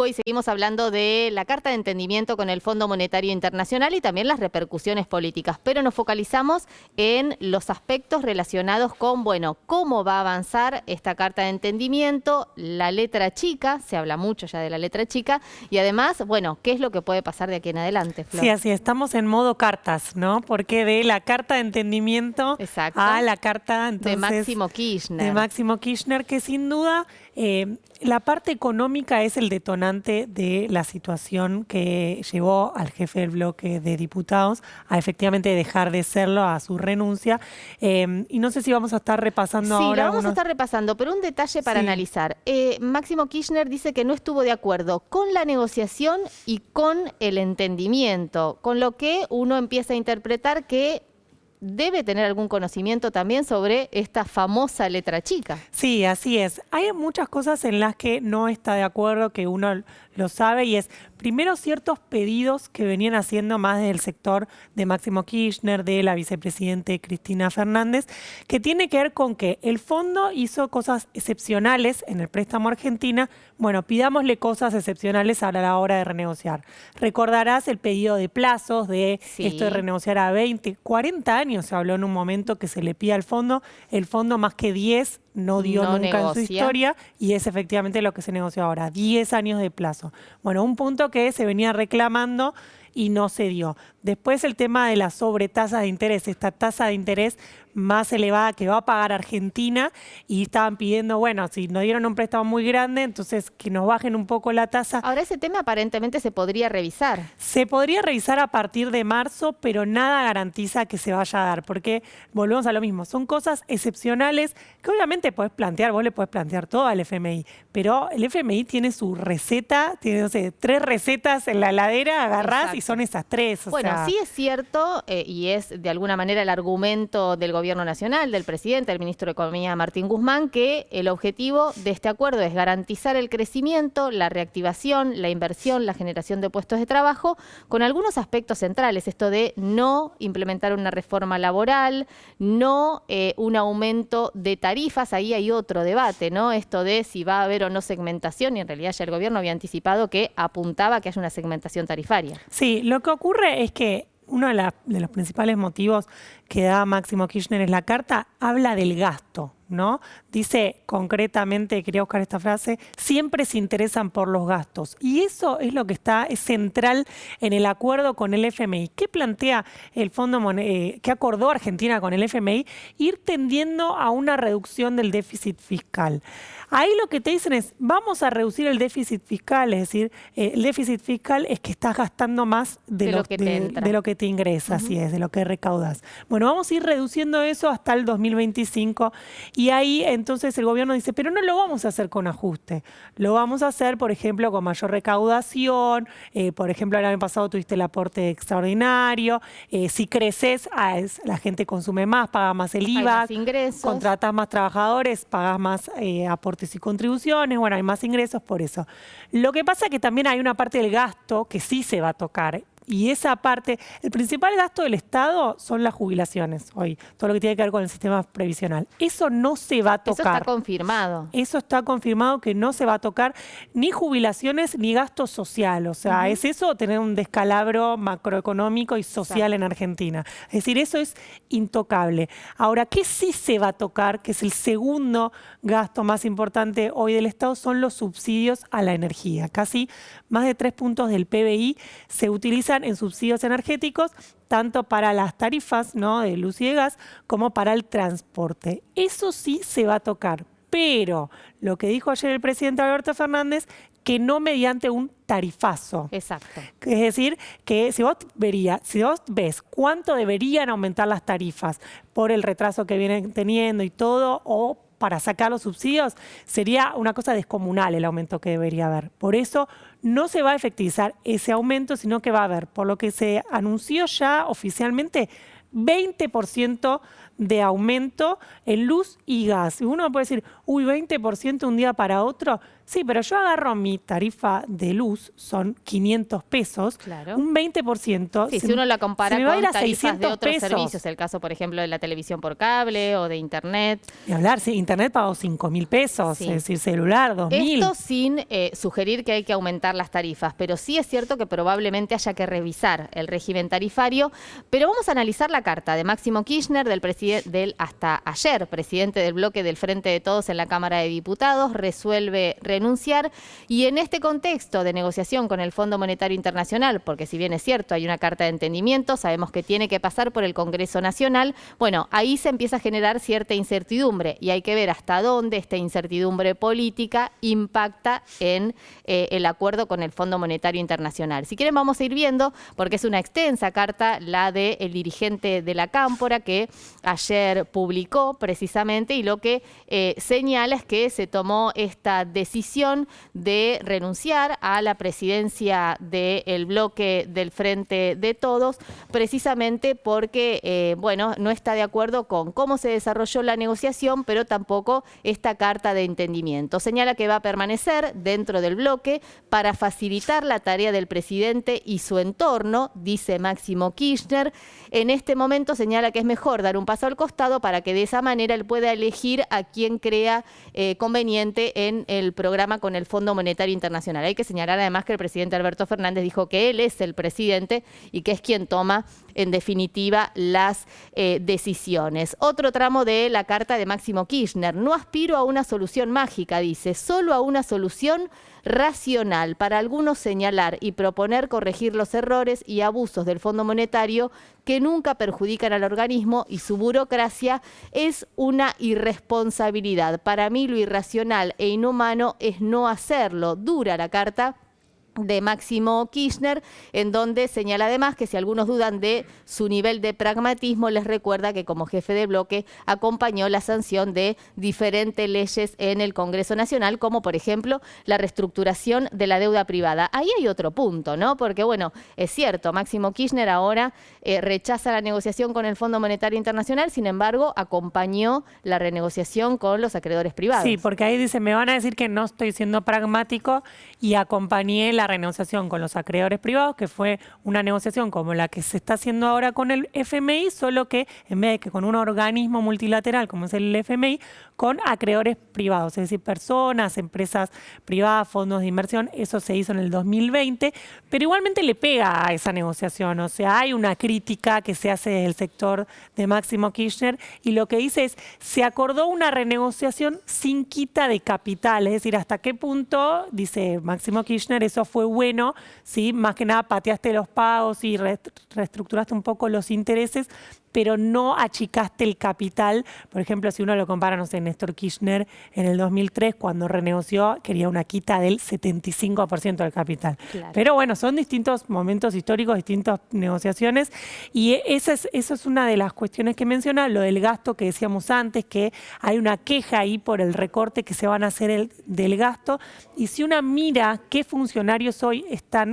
Hoy seguimos hablando de la Carta de Entendimiento con el Fondo Monetario Internacional y también las repercusiones políticas, pero nos focalizamos en los aspectos relacionados con, bueno, cómo va a avanzar esta Carta de Entendimiento, la letra chica, se habla mucho ya de la letra chica, y además, bueno, ¿qué es lo que puede pasar de aquí en adelante, Flor? Sí, así estamos en modo cartas, ¿no? Porque de la Carta de Entendimiento Exacto. a la Carta entonces, de Máximo Kirchner. De Máximo Kirchner, que sin duda la parte económica es el detonante de la situación que llevó al jefe del bloque de diputados a efectivamente dejar de serlo, a su renuncia. Y no sé si vamos a estar repasando ahora. Sí, lo vamos a estar repasando, pero un detalle para analizar. Máximo Kirchner dice que no estuvo de acuerdo con la negociación y con el entendimiento, con lo que uno empieza a interpretar que debe tener algún conocimiento también sobre esta famosa letra chica. Sí, así es. Hay muchas cosas en las que no está de acuerdo, que uno lo sabe, y es primero ciertos pedidos que venían haciendo más del sector de Máximo Kirchner, de la vicepresidente Cristina Fernández, que tiene que ver con que el fondo hizo cosas excepcionales en el préstamo a Argentina. Bueno, pidámosle cosas excepcionales a la hora de renegociar. Recordarás el pedido de plazos, de esto de renegociar a 20, 40 años se habló en un momento que se le pide al fondo. El fondo más que 10 no dio nunca en su historia, y es efectivamente lo que se negoció ahora, 10 años de plazo. Bueno, un punto que se venía reclamando y no se dio. Después el tema de la sobretasa de interés, esta tasa de interés más elevada que va a pagar Argentina, y estaban pidiendo, bueno, si nos dieron un préstamo muy grande, entonces que nos bajen un poco la tasa. Ahora ese tema aparentemente se podría revisar. Se podría revisar a partir de marzo, pero nada garantiza que se vaya a dar, porque volvemos a lo mismo, son cosas excepcionales que obviamente podés plantear, vos le podés plantear todo al FMI, pero el FMI tiene su receta, tiene, no sé, 3 recetas en la heladera, agarrás y son esas 3. Bueno, sí es cierto, y es de alguna manera el argumento del Gobierno Nacional, del presidente, del ministro de Economía, Martín Guzmán, que el objetivo de este acuerdo es garantizar el crecimiento, la reactivación, la inversión, la generación de puestos de trabajo, con algunos aspectos centrales, esto de no implementar una reforma laboral, no un aumento de tarifas. Ahí hay otro debate, ¿no? Esto de si va a haber o no segmentación, y en realidad ya el gobierno había anticipado que apuntaba a que haya una segmentación tarifaria. Sí, lo que ocurre es que uno de los principales motivos que da Máximo Kirchner en la carta habla del gasto, ¿no? Dice concretamente, quería buscar esta frase, siempre se interesan por los gastos. Y eso es lo que es central en el acuerdo con el FMI. ¿Qué plantea el Fondo qué acordó Argentina con el FMI? Ir tendiendo a una reducción del déficit fiscal. Ahí lo que te dicen es, vamos a reducir el déficit fiscal, es decir, el déficit fiscal es que estás gastando más de lo que te ingresa, así es, de lo que recaudas. Bueno, vamos a ir reduciendo eso hasta el 2025, y ahí entonces el gobierno dice, pero no lo vamos a hacer con ajuste, lo vamos a hacer, por ejemplo, con mayor recaudación, por ejemplo, el año pasado tuviste el aporte extraordinario, si creces, la gente consume más, paga más el IVA, contratas más trabajadores, pagas más aportes y contribuciones, bueno, hay más ingresos por eso. Lo que pasa es que también hay una parte del gasto que sí se va a tocar. Y esa parte, el principal gasto del Estado son las jubilaciones hoy, todo lo que tiene que ver con el sistema previsional. Eso no se va a tocar. Eso está confirmado. Eso está confirmado que no se va a tocar ni jubilaciones ni gasto social. O sea, es eso tener un descalabro macroeconómico y social en Argentina. Es decir, eso es intocable. Ahora, ¿qué sí se va a tocar? Que es el segundo gasto más importante hoy del Estado, son los subsidios a la energía. Casi más de 3 puntos del PBI se utilizan en subsidios energéticos, tanto para las tarifas, ¿no?, de luz y de gas, como para el transporte. Eso sí se va a tocar, pero lo que dijo ayer el presidente Alberto Fernández, que no mediante un tarifazo. Exacto. Es decir, que si vos ves cuánto deberían aumentar las tarifas por el retraso que vienen teniendo y todo, o para sacar los subsidios, sería una cosa descomunal el aumento que debería haber. Por eso no se va a efectivizar ese aumento, sino que va a haber, por lo que se anunció ya oficialmente, 20% de aumento en luz y gas. Y uno puede decir, uy, 20% un día para otro. Sí, pero yo agarro mi tarifa de luz, son 500 pesos, Claro. un 20%. Sí, si uno la compara se me va a con ir a tarifas 600 de otros pesos. servicios, el caso, por ejemplo, de la televisión por cable o de internet. Y hablar, sí, internet pago 5.000 pesos, Sí. es decir, celular, 2.000. Esto sin sugerir que hay que aumentar las tarifas, pero sí es cierto que probablemente haya que revisar el régimen tarifario. Pero vamos a analizar la carta de Máximo Kirchner, del hasta ayer presidente del bloque del Frente de Todos en la Cámara de Diputados, resuelve renunciar. Y en este contexto de negociación con el Fondo Monetario Internacional, porque si bien es cierto, hay una carta de entendimiento, sabemos que tiene que pasar por el Congreso Nacional, bueno, ahí se empieza a generar cierta incertidumbre y hay que ver hasta dónde esta incertidumbre política impacta en el acuerdo con el Fondo Monetario Internacional. Si quieren vamos a ir viendo, porque es una extensa carta la del dirigente de la Cámpora que ayer publicó precisamente, y lo que señala es que se tomó esta decisión de renunciar a la presidencia del bloque del Frente de Todos, precisamente porque, bueno, no está de acuerdo con cómo se desarrolló la negociación, pero tampoco esta carta de entendimiento. Señala que va a permanecer dentro del bloque para facilitar la tarea del presidente y su entorno, dice Máximo Kirchner. En este momento señala que es mejor dar un paso al costado para que de esa manera él pueda elegir a quien crea conveniente en el programa con el Fondo Monetario Internacional. Hay que señalar además que el presidente Alberto Fernández dijo que él es el presidente y que es quien toma en definitiva las decisiones. Otro tramo de la carta de Máximo Kirchner: no aspiro a una solución mágica, dice, solo a una solución racional. Para algunos señalar y proponer corregir los errores y abusos del Fondo Monetario que nunca perjudican al organismo y su burocracia es una irresponsabilidad. Para mí lo irracional e inhumano es no hacerlo. Dura la carta de Máximo Kirchner, en donde señala además que si algunos dudan de su nivel de pragmatismo, les recuerda que como jefe de bloque acompañó la sanción de diferentes leyes en el Congreso Nacional, como por ejemplo la reestructuración de la deuda privada. Ahí hay otro punto, ¿no? Porque bueno, es cierto, Máximo Kirchner ahora rechaza la negociación con el Fondo Monetario Internacional, sin embargo, acompañó la renegociación con los acreedores privados. Sí, porque ahí dice, me van a decir que no estoy siendo pragmático y acompañé la renegociación con los acreedores privados, que fue una negociación como la que se está haciendo ahora con el FMI, solo que en vez de que con un organismo multilateral como es el FMI, con acreedores privados, es decir, personas, empresas privadas, fondos de inversión. Eso se hizo en el 2020, pero igualmente le pega a esa negociación. O sea, hay una crítica que se hace del sector de Máximo Kirchner y lo que dice es, se acordó una renegociación sin quita de capital, es decir, hasta qué punto, dice Máximo Kirchner, eso fue bueno, ¿sí? Más que nada pateaste los pagos y reestructuraste un poco los intereses, pero no achicaste el capital. Por ejemplo, si uno lo compara, no sé, Néstor Kirchner en el 2003, cuando renegoció, quería una quita del 75% del capital. Claro. Pero bueno, son distintos momentos históricos, distintas negociaciones, y eso es una de las cuestiones que menciona, lo del gasto que decíamos antes, que hay una queja ahí por el recorte que se van a hacer del gasto, y si uno mira qué funcionarios hoy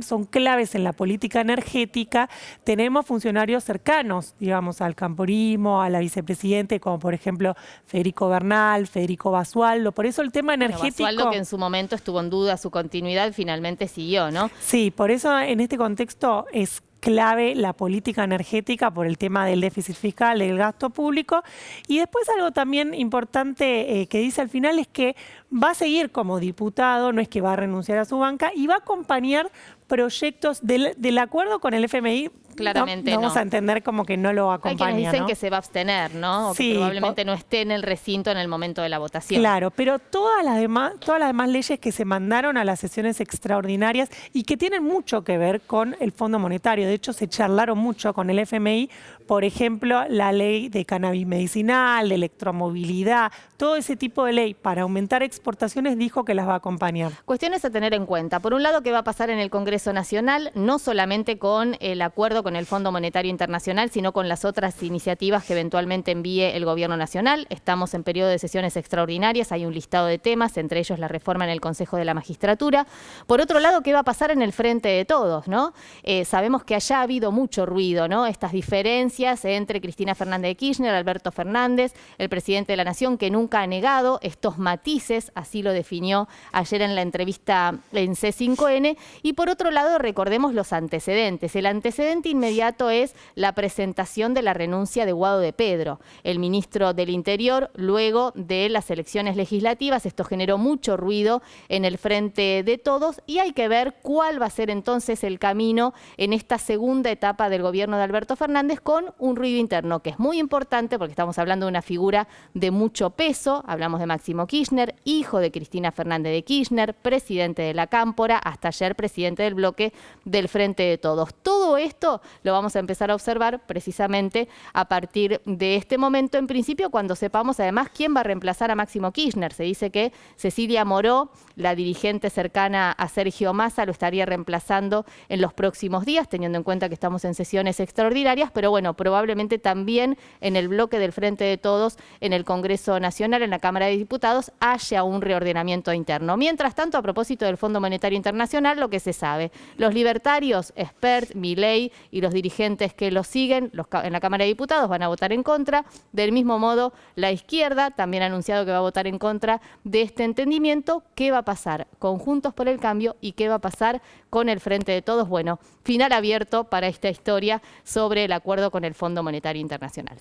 son claves en la política energética, tenemos funcionarios cercanos, digamos, al camporismo, a la vicepresidente, como por ejemplo Federico Bernal, Federico Basualdo. Por eso el tema energético... Basualdo, que en su momento estuvo en duda su continuidad, finalmente siguió, ¿no? Sí, por eso en este contexto es clave la política energética por el tema del déficit fiscal, del gasto público. Y después algo también importante que dice al final es que va a seguir como diputado, no es que va a renunciar a su banca, y va a acompañar proyectos del acuerdo con el FMI. Claramente no. Vamos a entender como que no lo acompaña. Hay quienes dicen, ¿no?, que se va a abstener, ¿no? O sí, que probablemente no esté en el recinto en el momento de la votación. Claro, pero todas las demás leyes que se mandaron a las sesiones extraordinarias y que tienen mucho que ver con el Fondo Monetario. De hecho, se charlaron mucho con el FMI, por ejemplo, la ley de cannabis medicinal, de electromovilidad, todo ese tipo de ley para aumentar exportaciones, dijo que las va a acompañar. Cuestiones a tener en cuenta. Por un lado, ¿qué va a pasar en el Congreso Nacional? No solamente con el acuerdo con el Fondo Monetario Internacional, sino con las otras iniciativas que eventualmente envíe el Gobierno Nacional. Estamos en periodo de sesiones extraordinarias, hay un listado de temas, entre ellos la reforma en el Consejo de la Magistratura. Por otro lado, ¿qué va a pasar en el Frente de Todos, ¿no? Sabemos que allá ha habido mucho ruido, ¿no? Estas diferencias entre Cristina Fernández de Kirchner, Alberto Fernández, el presidente de la Nación, que nunca ha negado estos matices, así lo definió ayer en la entrevista en C5N. Y por otro lado, recordemos los antecedentes. El antecedente inmediato es la presentación de la renuncia de Guado de Pedro, el ministro del Interior, luego de las elecciones legislativas. Esto generó mucho ruido en el Frente de Todos y hay que ver cuál va a ser entonces el camino en esta segunda etapa del gobierno de Alberto Fernández, con un ruido interno que es muy importante porque estamos hablando de una figura de mucho peso. Hablamos de Máximo Kirchner, hijo de Cristina Fernández de Kirchner, presidente de la Cámpora, hasta ayer presidente del bloque del Frente de Todos. Todo esto lo vamos a empezar a observar precisamente a partir de este momento, en principio cuando sepamos además quién va a reemplazar a Máximo Kirchner. Se dice que Cecilia Moró, la dirigente cercana a Sergio Massa, lo estaría reemplazando en los próximos días, teniendo en cuenta que estamos en sesiones extraordinarias, pero bueno, probablemente también en el bloque del Frente de Todos, en el Congreso Nacional, en la Cámara de Diputados, haya un reordenamiento interno. Mientras tanto, a propósito del Fondo Monetario Internacional, lo que se sabe, los libertarios, Espert, Milei y los dirigentes que los siguen en la Cámara de Diputados van a votar en contra. Del mismo modo, la izquierda también ha anunciado que va a votar en contra de este entendimiento. ¿Qué va a pasar con Juntos por el Cambio y qué va a pasar con el Frente de Todos? Bueno, final abierto para esta historia sobre el acuerdo con el Fondo Monetario Internacional.